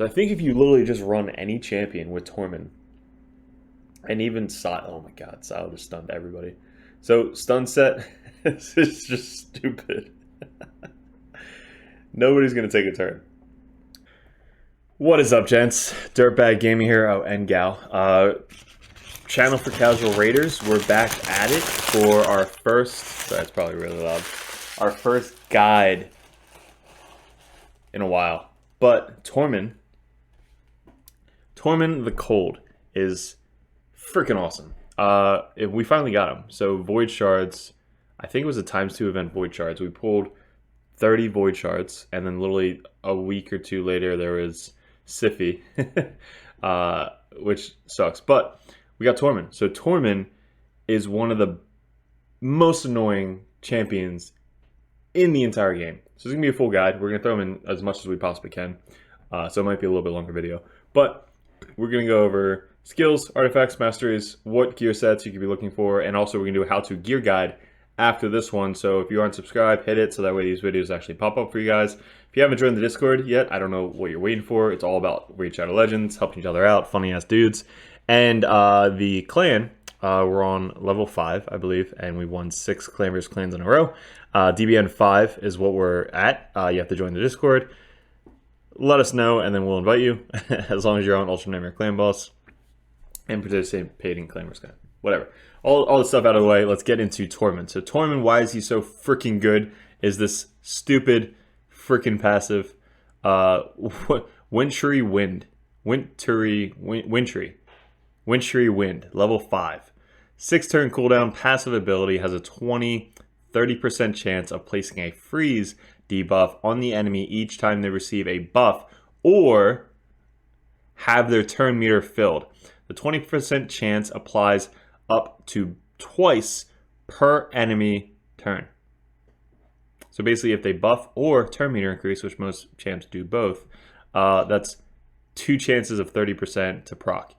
So I think if you literally just run any champion with Tormin, and even Sile, oh my god, Sile just stunned everybody. So stun set, this is just stupid. Nobody's going to take a turn. What is up, gents? DirtBag Gaming here, and gal. Channel for casual raiders. We're back at it for our first, that's probably really loud, our first guide in a while. But Tormin the Cold is freaking awesome. We finally got him. So Void Shards, I think it was a ×2 event Void Shards. We pulled 30 Void Shards, and then literally a week or two later there was Siffy, which sucks. But we got Tormin. So Tormin is one of the most annoying champions in the entire game. So it's going to be a full guide. We're going to throw him in as much as we possibly can. So it might be a little bit longer video. But we're going to go over skills, artifacts, masteries, what gear sets you could be looking for, and also we're going to do a how-to gear guide after this one. So if you aren't subscribed, hit it so that way these videos actually pop up for you guys. If you haven't joined the Discord yet, I don't know what you're waiting for. It's all about Raid Shadow Legends, helping each other out, funny-ass dudes. And the clan, we're on level 5, I believe, and we won 6 Clan vs. Clans in a row. DBN 5 is what we're at. You have to join the Discord. Let us know, and then we'll invite you, as long as you're on Ultra Nightmare Clan Boss and participating in Clan vs. Clan. Whatever. All the stuff out of the way, let's get into Tormin. So Tormin, why is he so freaking good? Is this stupid freaking passive Wintry Wind. Wintry Wind, level 5. 6-turn cooldown, passive ability, has a 20-30% chance of placing a freeze debuff on the enemy each time they receive a buff or have their turn meter filled. The 20% chance applies up to twice per enemy turn. So basically, if they buff or turn meter increase, which most champs do both, that's 2 chances of 30% to proc.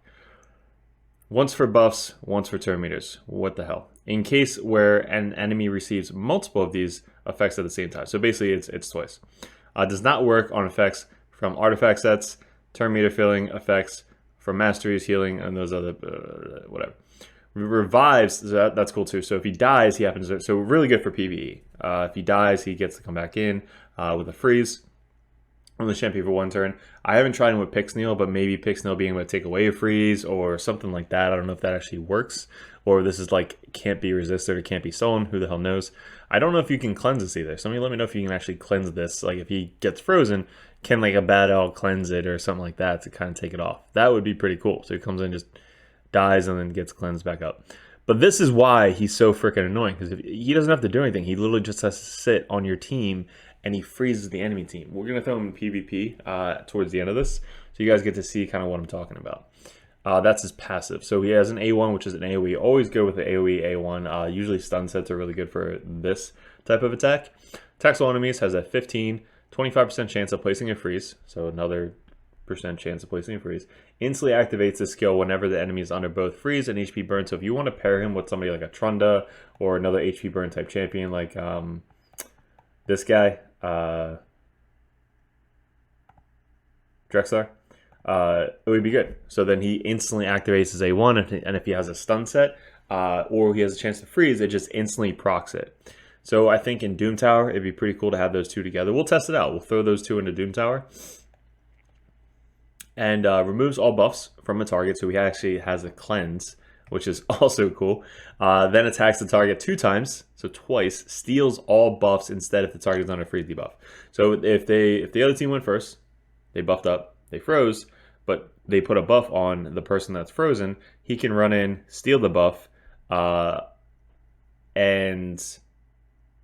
Once for buffs, once for turn meters. What the hell? In case where an enemy receives multiple of these effects at the same time. So basically, it's twice. Does not work on effects from artifact sets, turn meter filling effects from masteries, healing, and those other whatever. Revives, that's cool too. So if he dies, he happens to, so really good for PvE. If he dies, he gets to come back in with a freeze on the champion for 1 turn. I haven't tried him with Pixneal, but maybe Pixneal being able to take away a freeze or something like that. I don't know if that actually works, or this is like can't be resisted or can't be stolen. Who the hell knows? I don't know if you can cleanse this either. Somebody let me know if you can actually cleanse this. Like if he gets frozen, can like a bad owl cleanse it or something like that to kind of take it off? That would be pretty cool. So he comes in, just dies, and then gets cleansed back up. But this is why he's so freaking annoying, because he doesn't have to do anything. He literally just has to sit on your team and he freezes the enemy team. We're going to throw him in PvP towards the end of this, so you guys get to see kind of what I'm talking about. That's his passive. So he has an A1, which is an AoE. Always go with the AoE A1. Usually stun sets are really good for this type of attack. Attacks all enemies, has a 25% chance of placing a freeze, so another % chance of placing a freeze. Instantly activates the skill whenever the enemy is under both freeze and HP burn. So if you want to pair him with somebody like a Trunda or another HP burn type champion like this guy, Drexler, it would be good. So then he instantly activates his A1, and if he has a stun set or he has a chance to freeze, it just instantly procs it. So I think in Doom Tower, it'd be pretty cool to have those two together. We'll test it out. We'll throw those two into Doom Tower. And removes all buffs from a target, so he actually has a cleanse, which is also cool. Then attacks the target 2 times, so twice. Steals all buffs instead if the target is under freeze debuff. So if the other team went first, they buffed up, they froze, but they put a buff on the person that's frozen, he can run in, steal the buff, and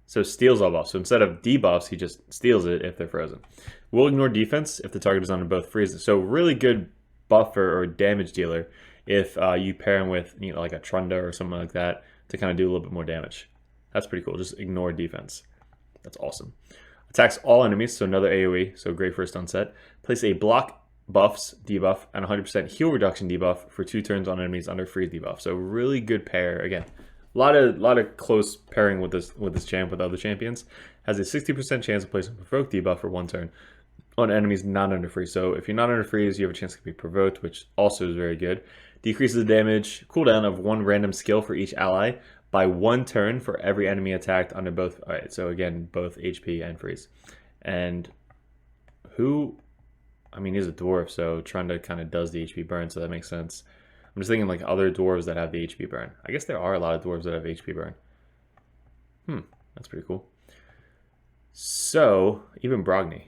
so steals all buffs. So instead of debuffs, he just steals it if they're frozen. Will ignore defense if the target is under both freezes. So really good buffer or damage dealer if you pair him with like a Trunda or something like that to kind of do a little bit more damage. That's pretty cool. Just ignore defense. That's awesome. Attacks all enemies, so another AoE, so great for a stun set. Place a block buffs debuff and 100% heal reduction debuff for 2 turns on enemies under freeze debuff. So really good pair. Again, a lot of close pairing with this champ with other champions. Has a 60% chance of placing provoke debuff for 1 turn on enemies not under freeze. So if you're not under freeze, you have a chance to be provoked, which also is very good. Decreases the damage cooldown of one random skill for each ally by 1 turn for every enemy attacked under both. All right, so again, both HP and freeze. And who? I mean, he's a dwarf, so Trunda kind of does the HP burn, so that makes sense. I'm just thinking like other dwarves that have the HP burn. I guess there are a lot of dwarves that have HP burn. That's pretty cool. So even Brogni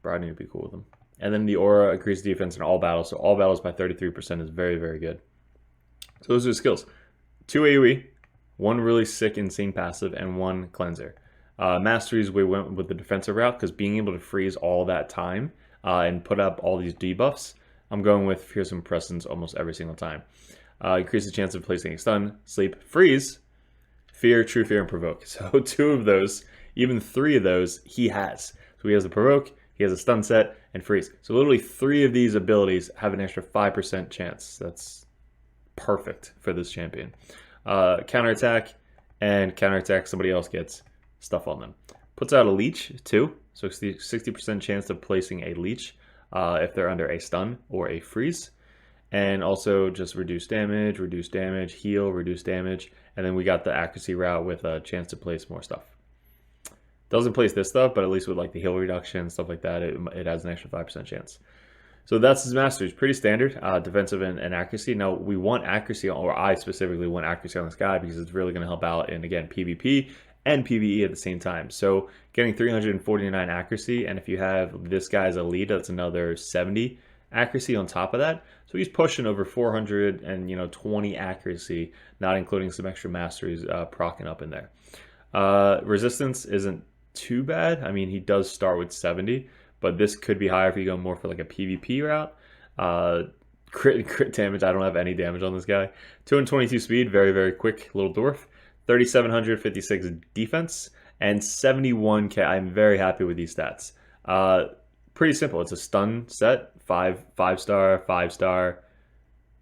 would be cool with them. And then the aura increases defense in all battles. So all battles by 33% is very, very good. So those are the skills. 2 AoE, 1 really sick, insane passive, and 1 cleanser. Masteries, we went with the defensive route because being able to freeze all that time and put up all these debuffs, I'm going with Fearsome Presence almost every single time. Increase the chance of placing a stun, sleep, freeze, fear, true fear, and provoke. So 2 of those, even 3 of those, he has. So he has the provoke, he has a stun set, and freeze. So literally 3 of these abilities have an extra 5% chance. That's perfect for this champion. Counterattack, and counterattack, somebody else gets stuff on them. Puts out a leech too, so 60% chance of placing a leech if they're under a stun or a freeze. And also just reduce damage, heal, reduce damage. And then we got the accuracy route with a chance to place more stuff. Doesn't place this stuff, but at least with like the heal reduction, stuff like that, it has an extra 5% chance. So that's his Masteries. Pretty standard, defensive and accuracy. Now, we want accuracy, or I specifically want accuracy on this guy because it's really going to help out in, again, PvP and PvE at the same time. So getting 349 accuracy, and if you have this guy as a lead, that's another 70 accuracy on top of that. So he's pushing over 420 accuracy, not including some extra Masteries proccing up in there. Resistance isn't too bad. I mean, he does start with 70, but this could be higher if you go more for like a PvP route. Crit damage, I don't have any damage on this guy. 222 speed, very, very quick little dwarf. 3,756 defense, and 71k. I'm very happy with these stats. Pretty simple. It's a stun set, 5-star, 5-star.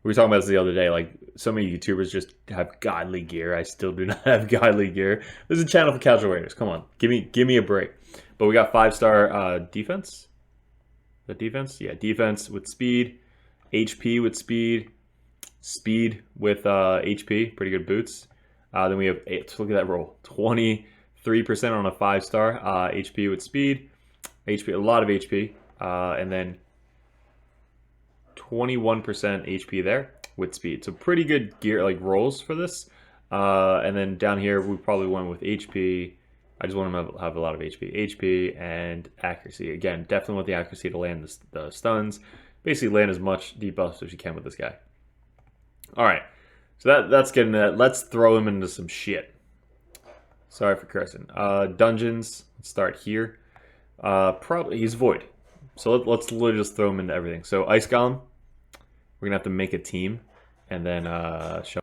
We were talking about this the other day. Like, so many YouTubers just have godly gear. I still do not have godly gear. This is a channel for casual raiders. Come on, give me a break. But we got 5-star defense. The defense, yeah, defense with speed, HP with speed, speed with HP. Pretty good boots. Then we have look at that roll. 23% on a 5-star HP with speed, HP, a lot of HP, and then 21% HP there with speed. So pretty good gear, like rolls for this. And then down here, we probably went with HP. I just want him to have a lot of HP and accuracy. Again, definitely want the accuracy to land the stuns. Basically land as much debuffs as you can with this guy. All right, so that's getting that. Let's throw him into some shit. Sorry for cursing. Dungeons, let's start here. Probably, he's Void. So let's literally just throw him into everything. So Ice Golem, we're gonna have to make a team and then show.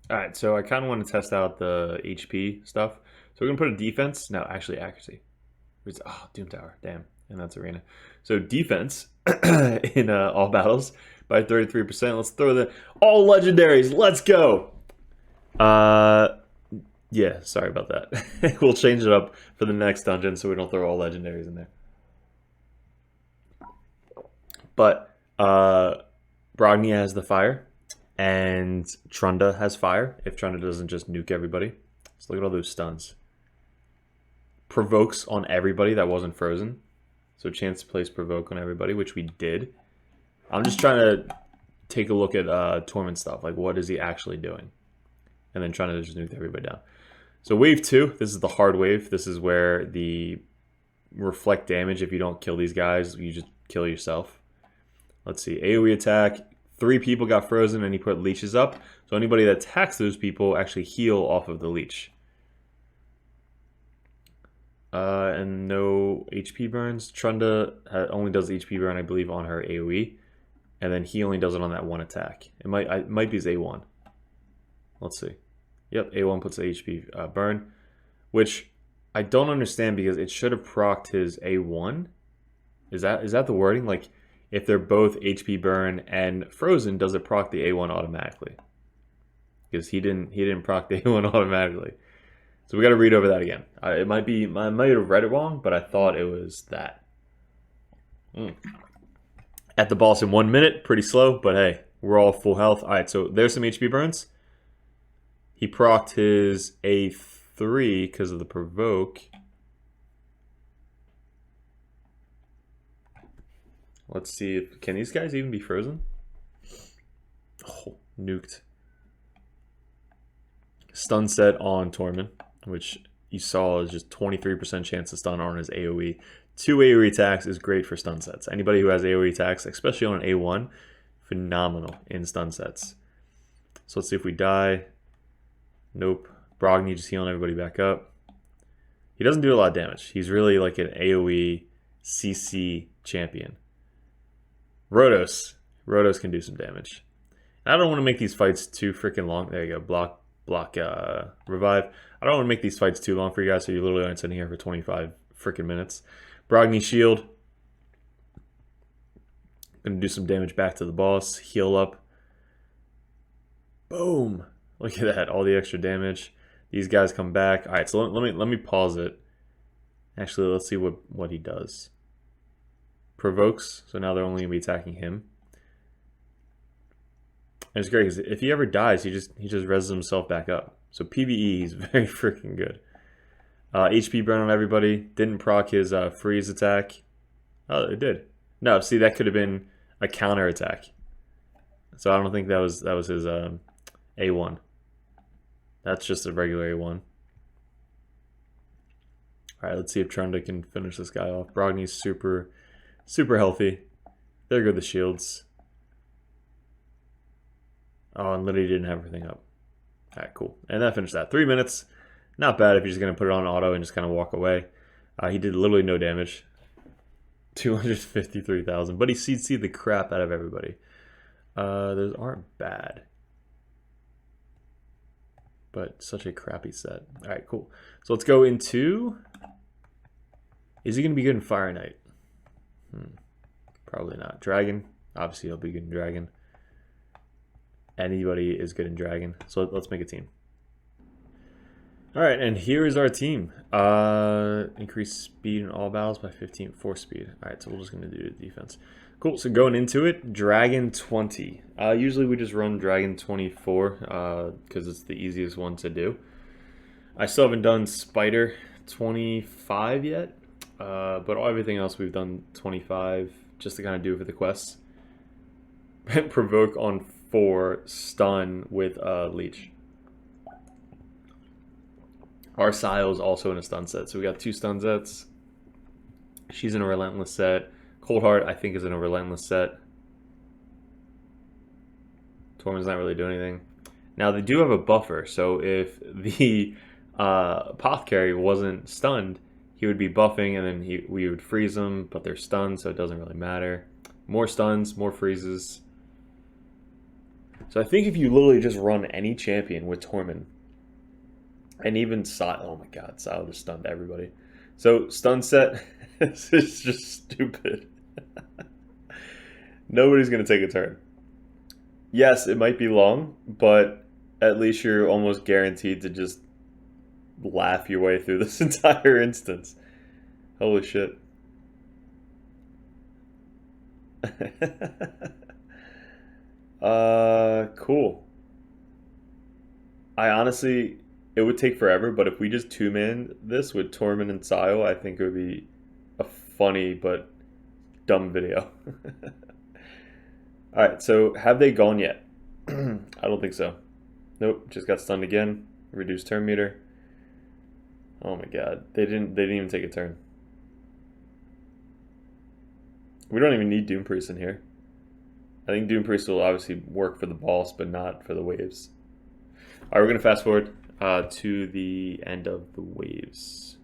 All right, so I kind of want to test out the HP stuff. So we're gonna put a defense. No, actually accuracy. Doom Tower, damn, and that's arena. So defense in all battles by 33%. Let's throw the all legendaries. Let's go. Yeah, sorry about that. We'll change it up for the next dungeon so we don't throw all legendaries in there. But Brogni has the fire, and Trunda has fire if Trunda doesn't just nuke everybody. So look at all those stuns. Provokes on everybody that wasn't frozen. So chance to place provoke on everybody, which we did. I'm just trying to take a look at Tormin stuff. Like, what is he actually doing? And then trying to just nuke everybody down. So wave 2, this is the hard wave. This is where the reflect damage, if you don't kill these guys, you just kill yourself. Let's see, AoE attack. 3 people got frozen and he put leeches up. So anybody that attacks those people actually heal off of the leech. And no HP burns. Trunda only does HP burn, I believe, on her AoE. And then he only does it on that one attack. It might be his A1. Let's see. Yep, A1 puts the HP burn. Which I don't understand because it should have procced his A1. Is that the wording? Like, if they're both HP burn and frozen, does it proc the A1 automatically? Because he didn't proc the A1 automatically. So we got to read over that again. I might have read it wrong, but I thought it was that. At the boss in 1 minute, pretty slow, but hey, we're all full health. All right, so there's some HP burns. He procced his A3 because of the provoke. Let's see if can these guys even be frozen? Oh, nuked. Stun set on Tormin, which you saw is just 23% chance to stun on his AoE. 2 AoE attacks is great for stun sets. Anybody who has AoE attacks, especially on an A1, phenomenal in stun sets. So let's see if we die. Nope. Brogni just healing everybody back up. He doesn't do a lot of damage. He's really like an AoE CC champion. Rhodos can do some damage. And I don't want to make these fights too freaking long. There you go. Block, revive. I don't want to make these fights too long for you guys, so you literally aren't sitting here for 25 freaking minutes. Brogni shield. Gonna do some damage back to the boss. Heal up. Boom. Look at that. All the extra damage. These guys come back. All right, so let me pause it. Actually, let's see what he does. Provokes. So now they're only gonna be attacking him. And it's great because if he ever dies, he just reses himself back up. So PvE, he's very freaking good. HP burn on everybody. Didn't proc his freeze attack. Oh, it did. No, see, that could have been a counter attack. So I don't think that was his A1. That's just a regular A1. All right, let's see if Trunda can finish this guy off. Brogni's super healthy. There go the shields. Oh, and literally didn't have everything up. All right, cool. And that finished that. 3 minutes. Not bad if you're just going to put it on auto and just kind of walk away. He did literally no damage. 253,000. But he CC'd the crap out of everybody. Those aren't bad. But such a crappy set. All right, cool. So let's go into... Is he going to be good in Fire Knight? Probably not. Dragon. Obviously, he'll be good in Dragon. Anybody is good in Dragon. So let's make a team. All right, and here is our team. Increase speed in all battles by 15, force speed. All right, so we're just going to do defense. Cool, so going into it, Dragon 20. Usually we just run Dragon 24 because it's the easiest one to do. I still haven't done Spider 25 yet, but everything else we've done 25 just to kind of do it for the quests. Provoke on 4, stun with Leech. Our Sile is also in a stun set, so we got 2 stun sets. She's in a relentless set. Cold Heart, I think, is in a relentless set. Tormin's not really doing anything. Now, they do have a buffer, so if the Apothecary wasn't stunned, he would be buffing, and then we would freeze them, but they're stunned, so it doesn't really matter. More stuns, more freezes. So I think if you literally just run any champion with Tormin, and even Sile, oh my god, Sile just stunned everybody. So, stun set, this is just stupid. Nobody's going to take a turn. Yes, it might be long, but at least you're almost guaranteed to just laugh your way through this entire instance. Holy shit. Cool. I honestly... It would take forever, but if we just two-man this with Tormin and Sile, I think it would be a funny but dumb video. Alright, so have they gone yet? I don't think so. Nope, just got stunned again. Reduced turn meter. Oh my god. They didn't even take a turn. We don't even need Doom Priest in here. I think Doom Priest will obviously work for the boss, but not for the waves. Alright, we're gonna fast forward to the end of the waves.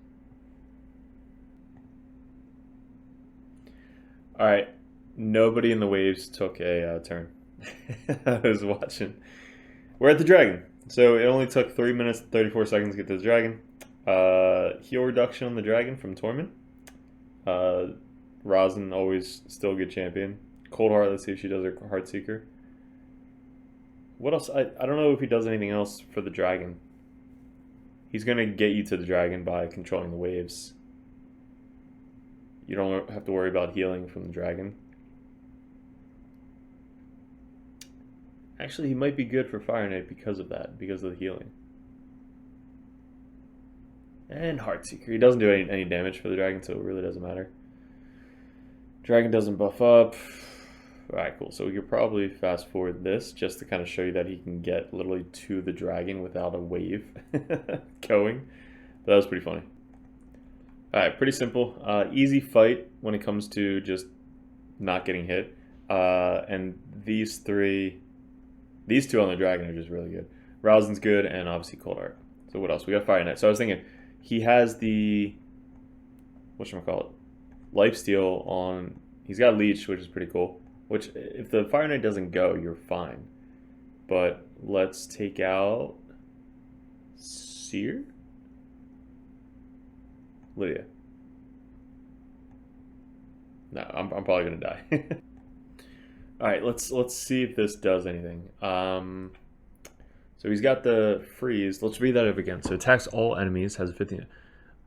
Alright, nobody in the waves took a turn. I was watching. We're at the dragon. So it only took 3 minutes and 34 seconds to get to the dragon. Heal reduction on the dragon from Tormin. Rosin, always still a good champion. Cold Heart, let's see if she does her Heart Seeker. What else? I don't know if he does anything else for the dragon. He's going to get you to the dragon by controlling the waves. you don't have to worry about healing from the dragon. Actually, he might be good for Fire Knight because of that, because of the healing. And Heartseeker. He doesn't do any damage for the dragon, so it really doesn't matter. Dragon doesn't buff up. Alright, cool. So we could probably fast forward this just to kind of show you that he can get literally to the dragon without a wave going. But that was pretty funny. Alright, pretty simple. Easy fight when it comes to just not getting hit. And these two on the dragon are just really good. Rousing's good, and obviously Cold Heart. So what else? We got Fire Knight. So I was thinking, he has the, whatchamacallit, Lifesteal on, he's got Leech, which is pretty cool. Which, if the Fire Knight doesn't go, you're fine. But let's take out Seer? Lydia. No, I'm probably gonna die. Alright, let's see if this does anything. So he's got the freeze. Let's read that up again. So attacks all enemies, has a 15.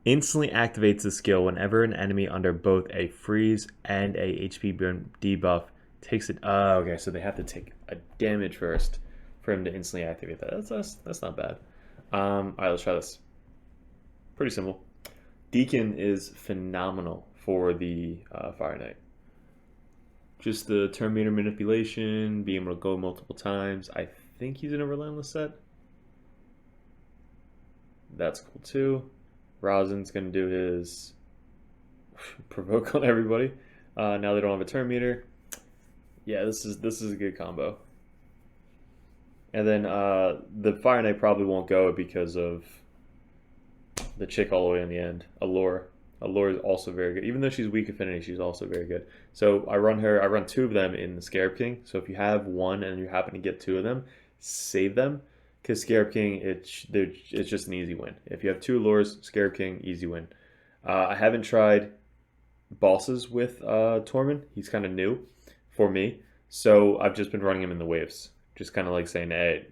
Instantly activates the skill whenever an enemy under both a freeze and a HP burn debuff takes it. Okay, so they have to take a damage first for him to instantly activate that. That's not bad. Alright, let's try this. Pretty simple. Deacon is phenomenal for the Fire Knight. Just the turn meter manipulation, being able to go multiple times. I think he's in a Relentless set. That's cool too. Rosin's going to do his provoke on everybody. Now they don't have a turn meter. Yeah, this is a good combo. And then the Fire Knight probably won't go because of the chick all the way in the end. Allure. Allure is also very good. Even though she's weak affinity, she's also very good. So I run two of them in the Scarab King. So if you have one and you happen to get two of them, save them. Because Scarab King, it's just an easy win. If you have two Allures, Scarab King, easy win. I haven't tried bosses with Tormin. He's kind of new for me. So I've just been running him in the waves. Just kind of like saying, hey,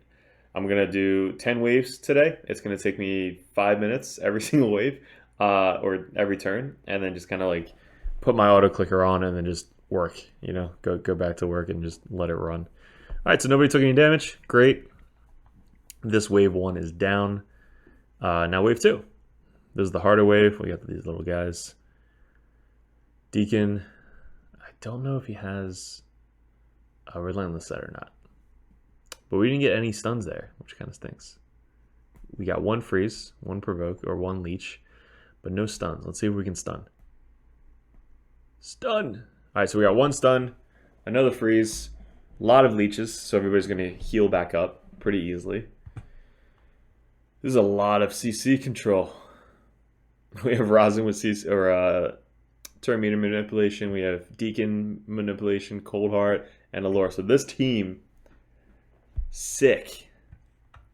I'm going to do 10 waves today. It's going to take me 5 minutes every single wave. Or every turn, and then just kind of like put my auto clicker on and then just work, you know, go back to work and just let it run. All right, so nobody took any damage. Great. This wave 1 is down. Now wave 2. This is the harder wave. We got these little guys. Deacon, I don't know if he has a Relentless set or not, but we didn't get any stuns there, which kind of stinks. We got one freeze, one provoke, or one leech. But no stuns. Let's see if we can stun. Stun! Alright, so we got one stun, another freeze, a lot of leeches, so everybody's going to heal back up pretty easily. This is a lot of CC control. We have Rosin with CC, or turn meter manipulation. We have Deacon manipulation, Cold Heart, and Allure. So this team, sick.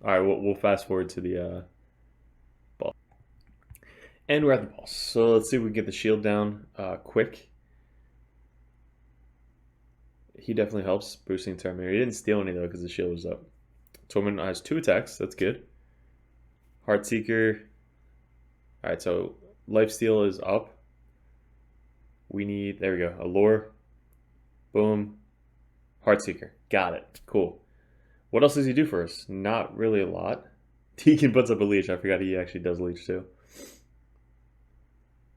Alright, we'll fast forward to the boss. And we're at the boss. So let's see if we can get the shield down quick. He definitely helps boosting turn meter. He didn't steal any though because the shield was up. Tormin has 2 attacks. That's good. Heartseeker. Alright, so Lifesteal is up. We need, there we go, Allure. Boom. Heartseeker. Got it. Cool. What else does he do for us? Not really a lot. Deacon puts up a leech. I forgot he actually does leech too.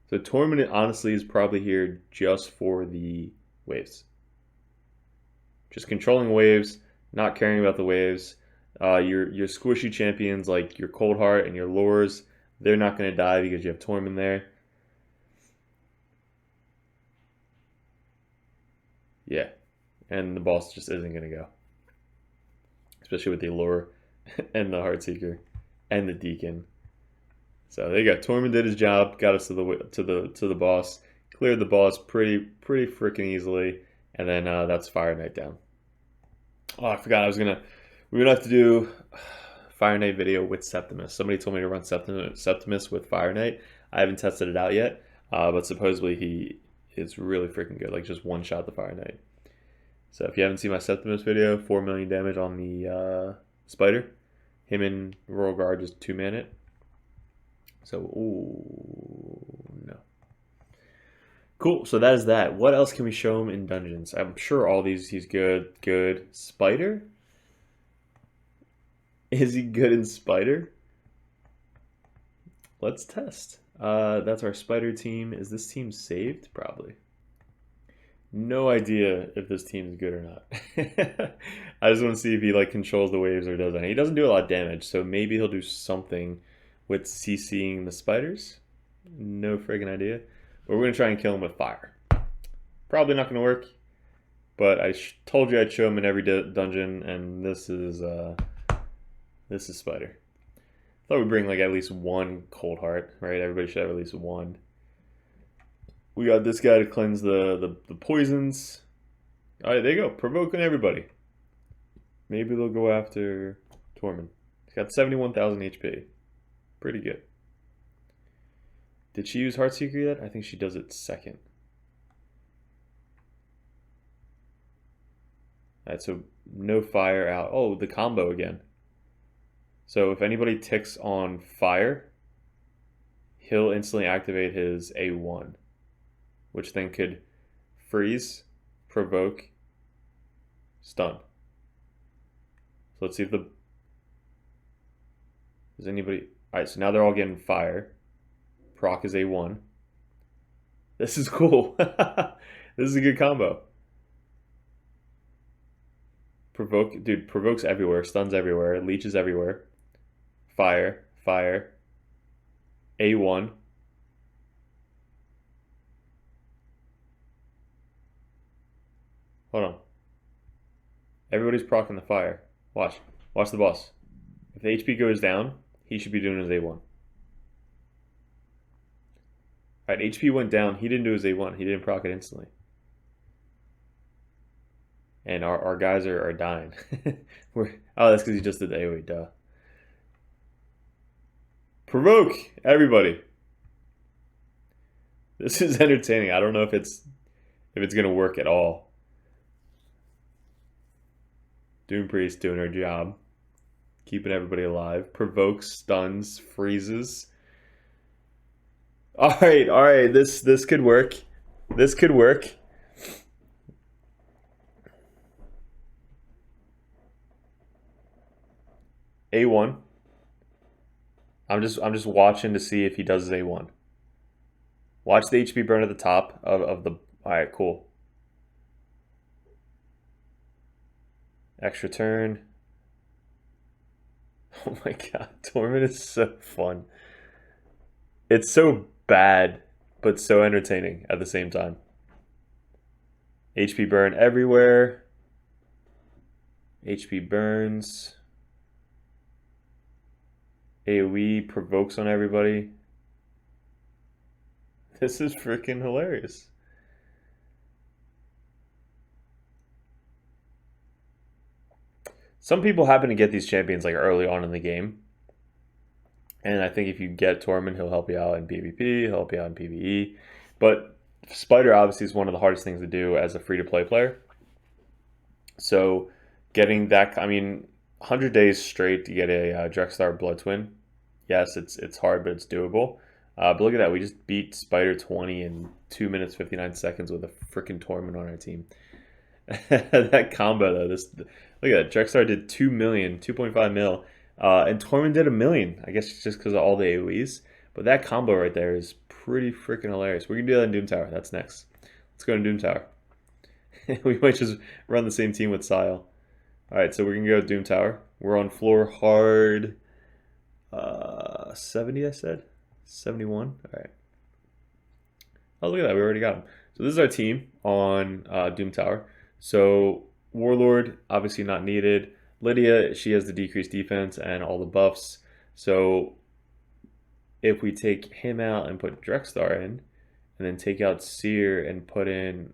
So Tormin honestly is probably here just for the waves. Just controlling waves, not caring about the waves. Your squishy champions like your Cold Heart and your Lures, they're not going to die because you have Tormin there. Yeah, and the boss just isn't going to go. Especially with the Allure and the Heartseeker and the Deacon. So there you go. Tormin did his job, got us to the boss, cleared the boss pretty freaking easily, and then that's Fire Knight down. Oh, I forgot we're gonna have to do Fire Knight video with Septimus. Somebody told me to run Septimus with Fire Knight. I haven't tested it out yet, but supposedly he is really freaking good. Like just one shot the Fire Knight. So if you haven't seen my Septimus video, 4 million damage on the spider. Him and Royal Guard just 2-man it. So, ooh, no. Cool. So that is that. What else can we show him in dungeons? I'm sure all these he's good. Good. Spider? Is he good in Spider? Let's test. That's our Spider team. Is this team saved? Probably. No idea if this team is good or not. I just want to see if he like controls the waves or doesn't. He doesn't do a lot of damage, so maybe he'll do something with CCing the spiders. No friggin' idea. But we're gonna try and kill him with fire. Probably not gonna work. But I told you I'd show him in every dungeon, and this is Spider. I thought we'd bring like at least one cold heart, right? Everybody should have at least one. We got this guy to cleanse the poisons. All right, there you go. Provoking everybody. Maybe they'll go after Tormin. He's got 71,000 HP. Pretty good. Did she use Heartseeker yet? I think she does it second. All right, so no fire out. Oh, the combo again. So if anybody ticks on fire, he'll instantly activate his A1. Which then could freeze, provoke, stun. So let's see if does anybody... Alright, so now they're all getting fire. Proc is A1. This is cool. This is a good combo. Provoke, dude, provokes everywhere, stuns everywhere, leeches everywhere. Fire, fire. A1. Hold on. Everybody's proccing the fire. Watch. Watch the boss. If the HP goes down, he should be doing his A1. Alright, HP went down. He didn't do his A1. He didn't proc it instantly. And our guys are dying. Oh, that's because he just did the AoE, duh. Provoke! Everybody. This is entertaining. I don't know if it's going to work at all. Doom Priest doing her job. Keeping everybody alive. Provokes, stuns, freezes. Alright. This could work. This could work. A1. I'm just watching to see if he does his A1. Watch the HP burn at the top of the... Alright, cool. Extra turn. Oh my god, Tormin is so fun. It's so bad, but so entertaining at the same time. HP burn everywhere. HP burns. AoE provokes on everybody. This is freaking hilarious. Some people happen to get these champions like early on in the game. And I think if you get Tormin, he'll help you out in PvP, he'll help you out in PvE. But Spider obviously is one of the hardest things to do as a free-to-play player. So getting that, I mean, 100 days straight to get a Drexstar Blood Twin. Yes, it's hard, but it's doable. But look at that. We just beat Spider 20 in 2 minutes, 59 seconds with a freaking Tormin on our team. That combo, though. Look at that. Drexstar did 2 million, 2.5 mil. And Tormin did 1 million. I guess just because of all the AoEs. But that combo right there is pretty freaking hilarious. We're going to do that in Doom Tower. That's next. Let's go to Doom Tower. We might just run the same team with Sile. Alright, so we're going to go to Doom Tower. We're on floor hard 70, I said? 71? Alright. Oh, look at that. We already got him. So this is our team on Doom Tower. So Warlord, obviously not needed. Lydia, she has the decreased defense and all the buffs. So if we take him out and put Drexstar in, and then take out Seer and put in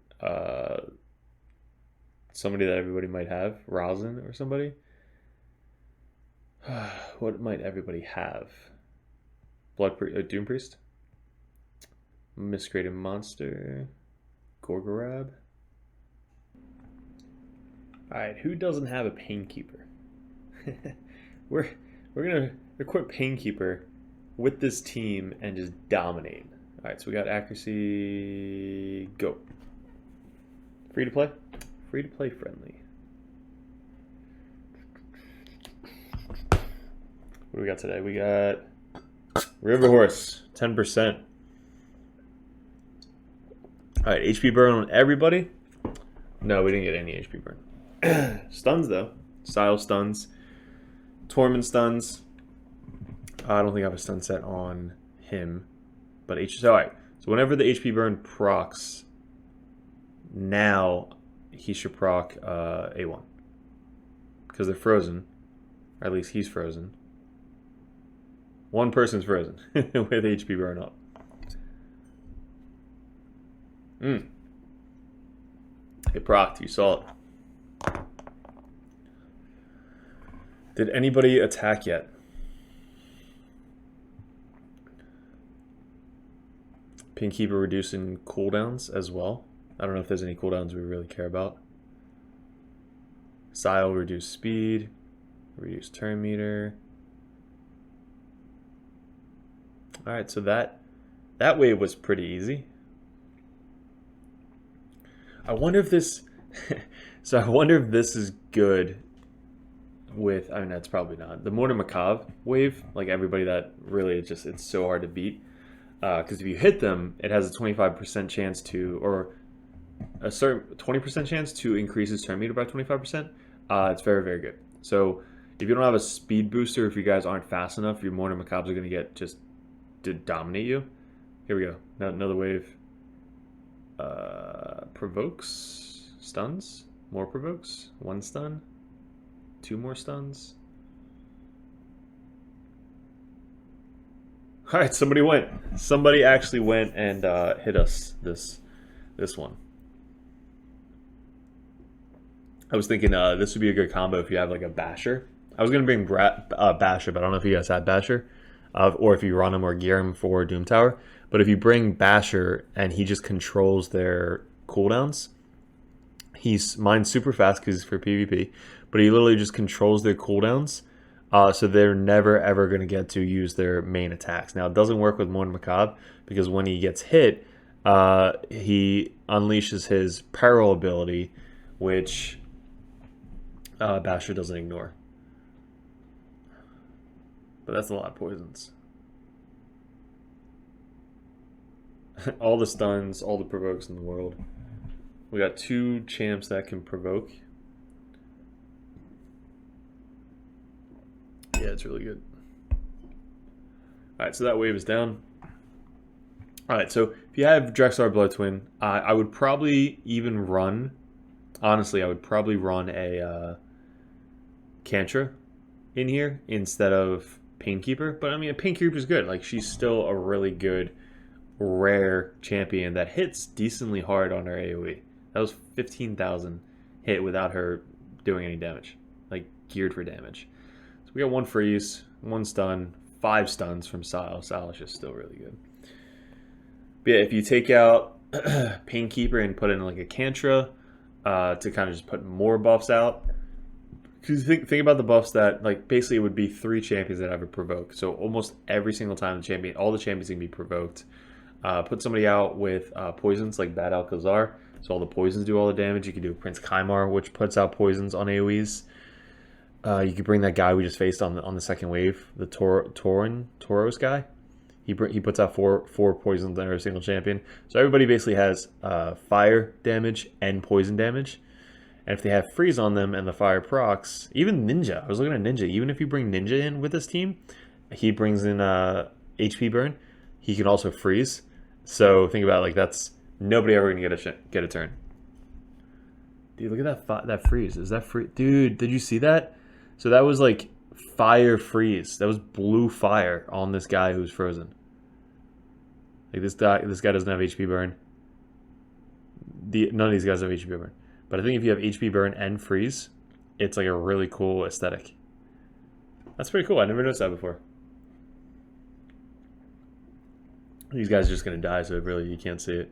somebody that everybody might have, Rosin or somebody. What might everybody have? Doom Priest? Miscreated Monster? Gorgorab? Alright, who doesn't have a Painkeeper? We're gonna equip Painkeeper with this team and just dominate. Alright, so we got accuracy. Go. Free to play? Free to play friendly. What do we got today? We got River Horse, 10%. Alright, HP burn on everybody. No, we didn't get any HP burn. Stuns, though. Style stuns. Tormin stuns. I don't think I have a stun set on him. But alright. So whenever the HP burn procs, now he should proc A1. Because they're frozen. Or at least he's frozen. One person's frozen with HP burn up. It procced, you saw it. Did anybody attack yet? Pinkeeper reducing cooldowns as well. I don't know if there's any cooldowns we really care about. Style, reduce speed, reduce turn meter. Alright, so that wave was pretty easy. I wonder if this so I wonder if this is good with, I mean, that's probably not. The Mortar Macabre wave, like everybody that really it's so hard to beat. Because if you hit them, it has a 25% chance to, or a certain 20% chance to increase his turn meter by 25%. It's very, very good. So if you don't have a speed booster, if you guys aren't fast enough, your Mortar Macabres are going to get just to dominate you. Here we go. Now another wave. Provokes, stuns, more provokes, one stun, two more stuns. All right, somebody went. Somebody actually went and hit us this one. I was thinking this would be a good combo if you have like a Basher. I was gonna bring Basher, but I don't know if you guys had Basher, or if you run him or gear him for Doom Tower. But if you bring Basher and he just controls their cooldowns, mine's super fast because it's for PvP, but he literally just controls their cooldowns. So they're never ever going to get to use their main attacks. Now, it doesn't work with Mortar Macabre because when he gets hit, he unleashes his Peril ability, which Basher doesn't ignore. But that's a lot of poisons. All the stuns, all the provokes in the world. We got 2 champs that can provoke. Yeah, it's really good. Alright, so that wave is down. Alright, so if you have Drexar Blood Twin, I would probably even run, honestly, I would probably run a Cantra in here instead of Painkeeper. But I mean, a Painkeeper is good. Like, she's still a really good, rare champion that hits decently hard on her AoE. That was 15,000 hit without her doing any damage. Like, geared for damage. So we got 1 freeze, 1 stun, 5 stuns from Sile. Sile is just still really good. But yeah, if you take out Painkeeper and put in like a Cantra to kind of just put more buffs out. Because think about the buffs that, like, basically it would be 3 champions that have a provoke. So almost every single time all the champions can be provoked. Put somebody out with poisons like Bad Alcazar. So all the poisons do all the damage. You can do Prince Kymar, which puts out poisons on AoEs. You could bring that guy we just faced on the second wave, the Tauros guy. He puts out four poisons on every single champion. So everybody basically has fire damage and poison damage. And if they have freeze on them and the fire procs, even Ninja. I was looking at Ninja. Even if you bring Ninja in with this team, he brings in HP burn. He can also freeze. So think about it, like, that's nobody ever gonna get a turn. Dude, look at that freeze. Is that free? Dude, did you see that? So that was like fire freeze. That was blue fire on this guy who's frozen. Like, this guy doesn't have HP burn. None of these guys have HP burn. But I think if you have HP burn and freeze, it's like a really cool aesthetic. That's pretty cool. I never noticed that before. These guys are just gonna die, so really you can't see it.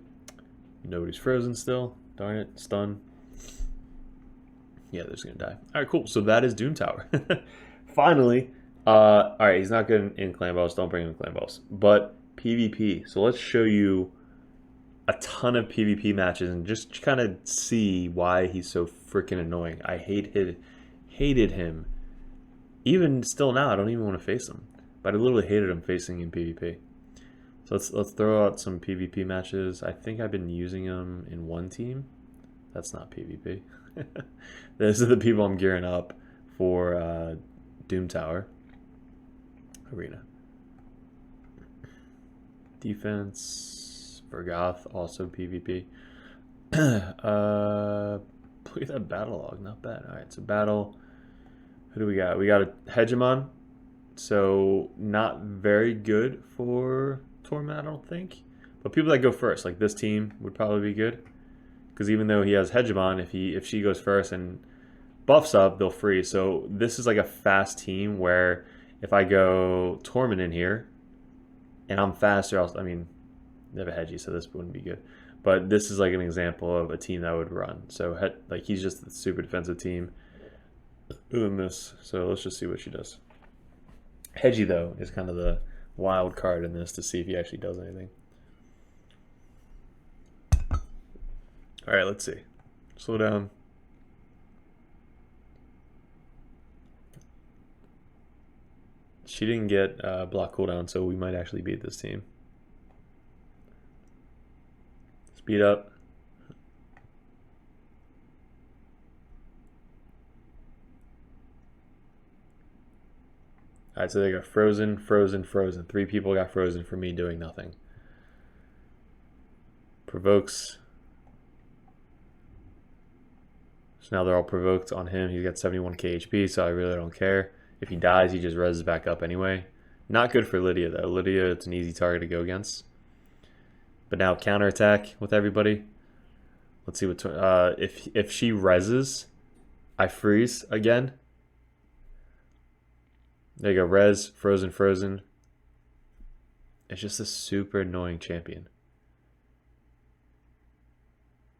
Nobody's frozen still. Darn it. Stun. Yeah, they're just gonna die. Alright, cool. So that is Doom Tower. Finally. Alright, he's not good in clan boss. Don't bring him in clan boss. But PvP. So let's show you a ton of PvP matches and just kind of see why he's so freaking annoying. I hated him. Even still now, I don't even want to face him. But I literally hated him facing in PvP. So let's throw out some PvP matches. I think I've been using them in one team. That's not PvP. These are the people I'm gearing up for Doom Tower Arena. Defense, Vergoth, also PvP. Look at that battle log, not bad. Alright, so battle. Who do we got? We got a Hegemon. So not very good for Tormin, I don't think. But people that go first, like this team, would probably be good. Because even though he has Hegemon, if she goes first and buffs up, they'll freeze. So this is like a fast team where if I go Tormin in here and I'm faster, I mean, they have a Hedgie, so this wouldn't be good. But this is like an example of a team that would run. So like he's just a super defensive team doing this. So let's just see what she does. Hedgie, though, is kind of the wild card in this to see if he actually does anything. All right, let's see. Slow down. She didn't get block cooldown, so we might actually beat this team. Speed up. Alright, so they got frozen, frozen, frozen. 3 people got frozen for me doing nothing. Provokes. So now they're all provoked on him. He's got 71k HP, so I really don't care. If he dies, he just reses back up anyway. Not good for Lydia, though. Lydia, it's an easy target to go against. But now counterattack with everybody. Let's see what... if she reses, I freeze again. There you go, res, frozen, frozen. It's just a super annoying champion.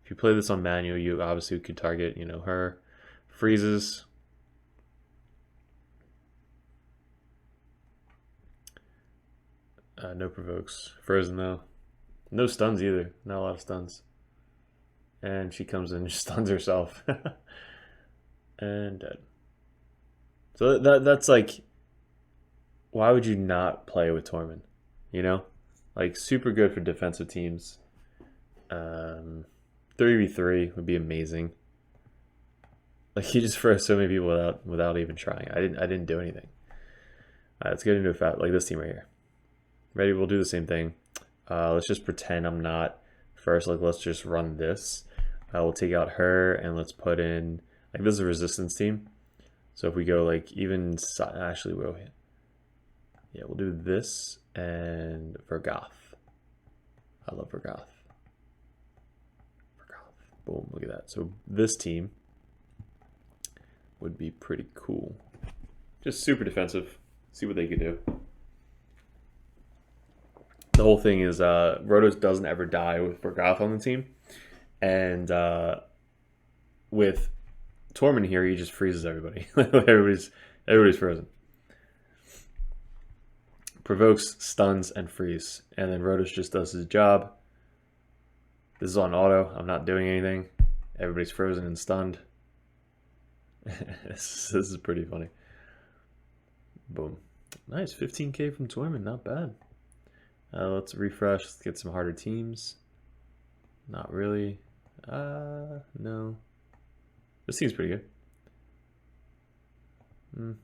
If you play this on manual, you obviously could target, you know, her. Freezes. No provokes. Frozen though. No stuns either. Not a lot of stuns. And she comes in and stuns herself. And dead. So that's like... Why would you not play with Tormin? You know? Like, super good for defensive teams. 3v3 would be amazing. Like, he just froze so many people without even trying. I didn't do anything. Let's get into a like this team right here. Ready? We'll do the same thing. Let's just pretend I'm not first. Like, let's just run this. We'll take out her and let's put in... Like, this is a resistance team. So if we go, like, even... Actually, we'll... Yeah, we'll do this and Vergoth. I love Vergoth. Boom, look at that. So this team would be pretty cool. Just super defensive. See what they could do. The whole thing is Rotos doesn't ever die with Vergoth on the team. And with Tormin here, he just freezes everybody. everybody's frozen. Provokes, stuns, and freeze. And then Rotos just does his job. This is on auto. I'm not doing anything. Everybody's frozen and stunned. This is pretty funny. Boom. Nice. 15k from Tormin. Not bad. Let's refresh. Let's get some harder teams. Not really. No. This seems pretty good.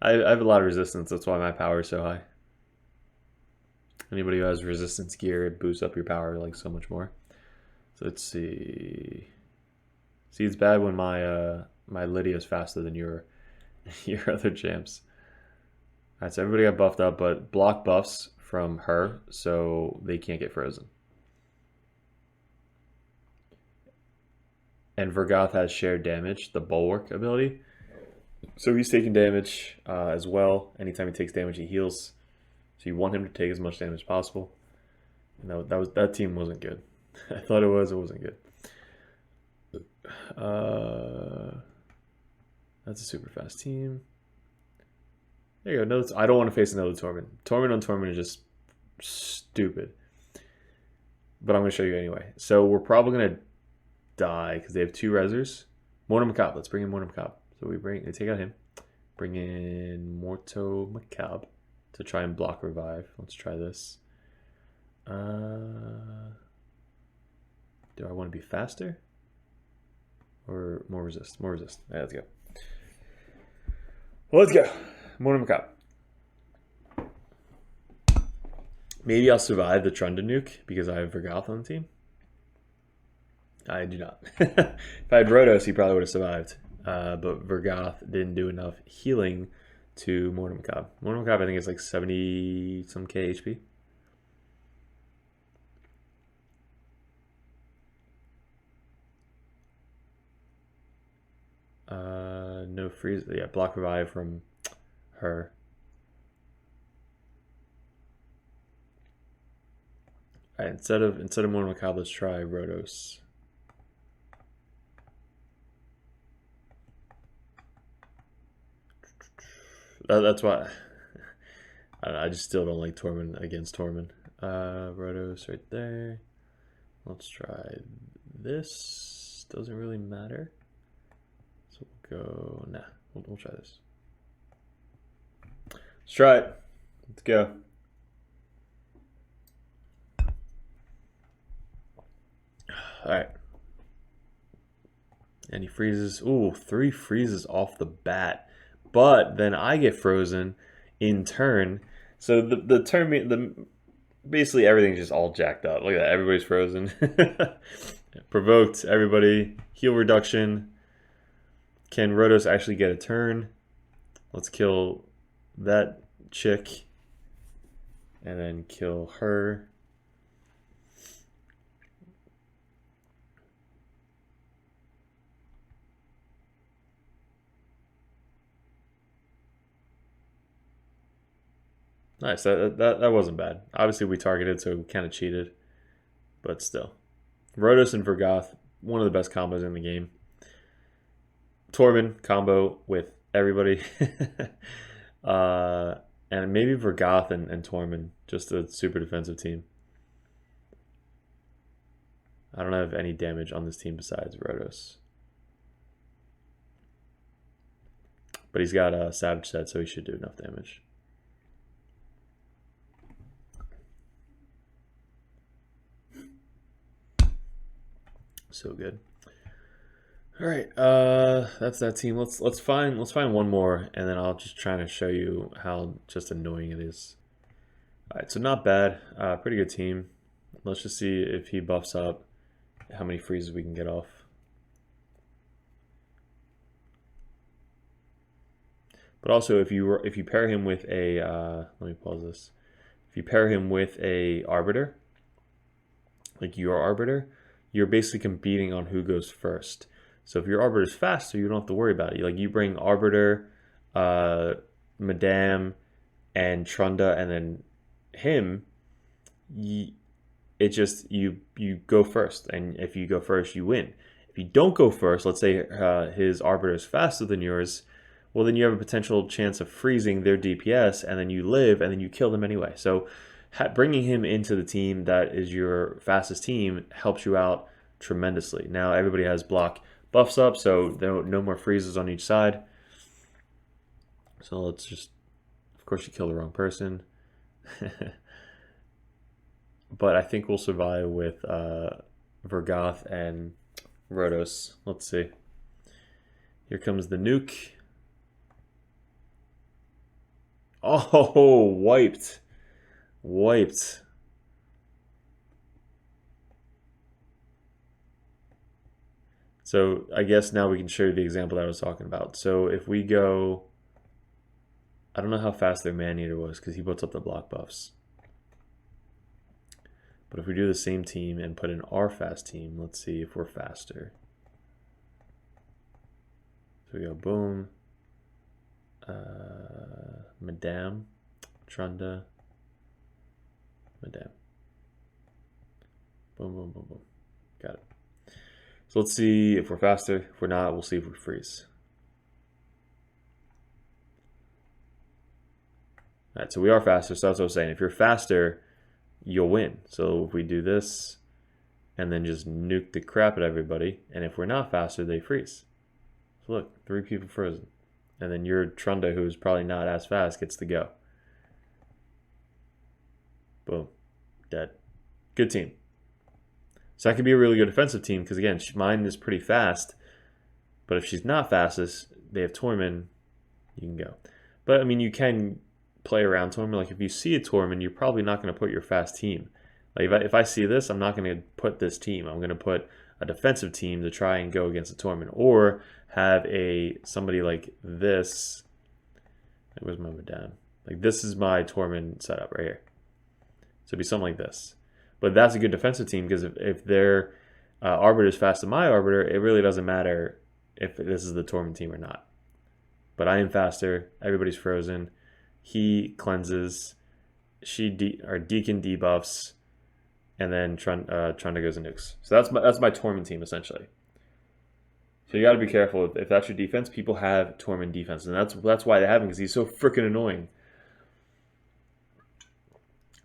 I have a lot of resistance. That's why my power is so high. Anybody who has resistance gear, it boosts up your power like so much more. So let's see. See, it's bad when my Lydia is faster than your other champs. Alright, so everybody got buffed up, but block buffs from her, so they can't get frozen. And Vergoth has shared damage, the bulwark ability. So he's taking damage as well. Anytime he takes damage, he heals. So you want him to take as much damage as possible. And that team wasn't good. I thought it wasn't good. That's a super fast team. There you go. No, I don't want to face another Tormin. Tormin on Tormin is just stupid. But I'm going to show you anyway. So we're probably going to die because they have 2 resers. Mortal Macabre. Let's bring in Mortal Macabre. So we take out him. Bring in Morto Macabre to try and block revive. Let's try this. Do I want to be faster? Or more resist? More resist. Right, let's go. Well, let's go. Mortal Macabre. Maybe I'll survive the Trunda nuke because I have Vergoth on the team. I do not. If I had Rotos, he probably would have survived. But Vergoth didn't do enough healing to Mortal Macabre. Mortal Macabre, I think, is like 70 some K HP. No freeze. Yeah, block revive from her. All right, instead of Mortal Macabre, let's try Rotos. That's why I just still don't like Tormin against Tormin. Rotos right there. Let's try this. Doesn't really matter. So we'll go. Nah, we'll try this. Let's try it. Let's go. All right. And he freezes. Ooh, 3 freezes off the bat. But then I get frozen in turn. So the turn, basically everything's just all jacked up. Look at that, everybody's frozen. Provoked, everybody. Heal reduction. Can Rotos actually get a turn? Let's kill that chick. And then kill her. Nice, that wasn't bad. Obviously we targeted, so we kind of cheated. But still. Rotos and Vergoth, one of the best combos in the game. Tormin combo with everybody. And maybe Vergoth and Tormin, just a super defensive team. I don't have any damage on this team besides Rotos. But he's got a Savage set, so he should do enough damage. So good. All right, that's that team. Let's find one more, and then I'll just try to show you how just annoying it is. All right, so not bad. Pretty good team. Let's just see if he buffs up, how many freezes we can get off. But also, if you pair him with a let me pause this. If you pair him with a Arbiter, like your Arbiter, you're basically competing on who goes first. So if your Arbiter is faster, you don't have to worry about it. Like you bring Arbiter, Madame, and Trunda, and then him. It just you go first, and if you go first, you win. If you don't go first, let's say his Arbiter is faster than yours, well then you have a potential chance of freezing their DPS, and then you live, and then you kill them anyway. So bringing him into the team that is your fastest team helps you out tremendously. Now everybody has block buffs up, so no more freezes on each side. So let's just, of course you kill the wrong person. But I think we'll survive with Vergoth and Rotos. Let's see. Here comes the nuke. Oh, wiped. Wiped. So I guess now we can show you the example that I was talking about. So if we go, I don't know how fast their Man-Eater was because he puts up the block buffs. But if we do the same team and put in our fast team, let's see if we're faster. So we go boom. Madame, Trunda, Madame. Boom, boom, boom, boom. Got it. So let's see if we're faster. If we're not, we'll see if we freeze. All right, so we are faster, so that's what I was saying. If you're faster, you'll win. So if we do this and then just nuke the crap at everybody, and if we're not faster, they freeze. So look, 3 people frozen. And then your Trunda, who's probably not as fast, gets to go. Boom. Dead. Good team. So that could be a really good defensive team because, again, mine is pretty fast. But if she's not fastest, they have Tormin, you can go. But, I mean, you can play around Tormin. Like, if you see a Tormin, you're probably not going to put your fast team. Like, if I see this, I'm not going to put this team. I'm going to put a defensive team to try and go against a Tormin. Or have somebody like this. Where's my down? Like, this is my Tormin setup right here. So it'd be something like this. But that's a good defensive team because if their Arbiter is faster than my Arbiter, it really doesn't matter if this is the Tormin team or not. But I am faster. Everybody's frozen. He cleanses. Deacon debuffs. And then Trunda goes and nukes. So that's my Tormin team, essentially. So you got to be careful. If that's your defense, people have Tormin defense. And that's why they have him, because he's so freaking annoying.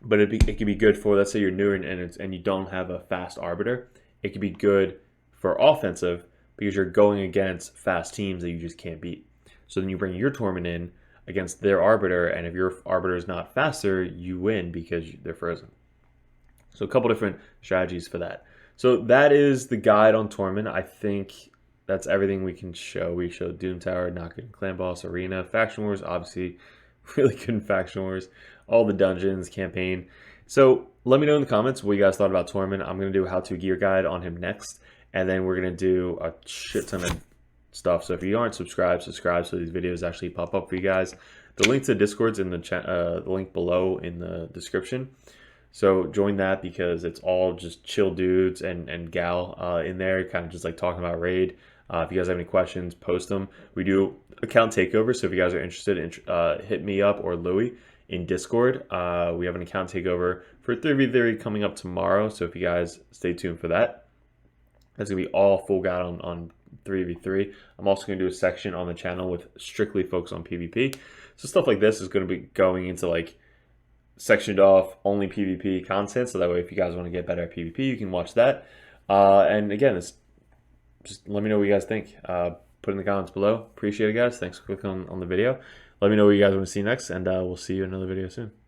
But it could be good for, let's say you're new and you don't have a fast Arbiter. It could be good for offensive because you're going against fast teams that you just can't beat. So then you bring your Tormin in against their Arbiter, and if your Arbiter is not faster, you win because they're frozen. So a couple different strategies for that. So that is the guide on Tormin. I think that's everything we can show. We showed Doom Tower, Knockin' Clan Boss, Arena, Faction Wars, obviously really good in Faction Wars, all the dungeons, campaign. So let me know in the comments what you guys thought about Tormin. I'm going to do a how-to gear guide on him next, and then we're going to do a shit ton of stuff. So if you aren't subscribed, subscribe so these videos actually pop up for you guys. The link to Discord's in the link below in the description. So join that because it's all just chill dudes and gal in there, kind of just like talking about raid. If you guys have any questions, post them. We do account takeover, so if you guys are interested, hit me up or Louie in Discord. We have an account takeover for 3v3 coming up tomorrow, so if you guys stay tuned for that. That's going to be all full guide on 3v3. I'm also going to do a section on the channel with strictly focus on PvP. So stuff like this is going to be going into like sectioned off only PvP content, so that way if you guys want to get better at PvP, you can watch that. And again, just let me know what you guys think. Put in the comments below. Appreciate it, guys. Thanks for clicking on the video. Let me know what you guys want to see next, and we'll see you in another video soon.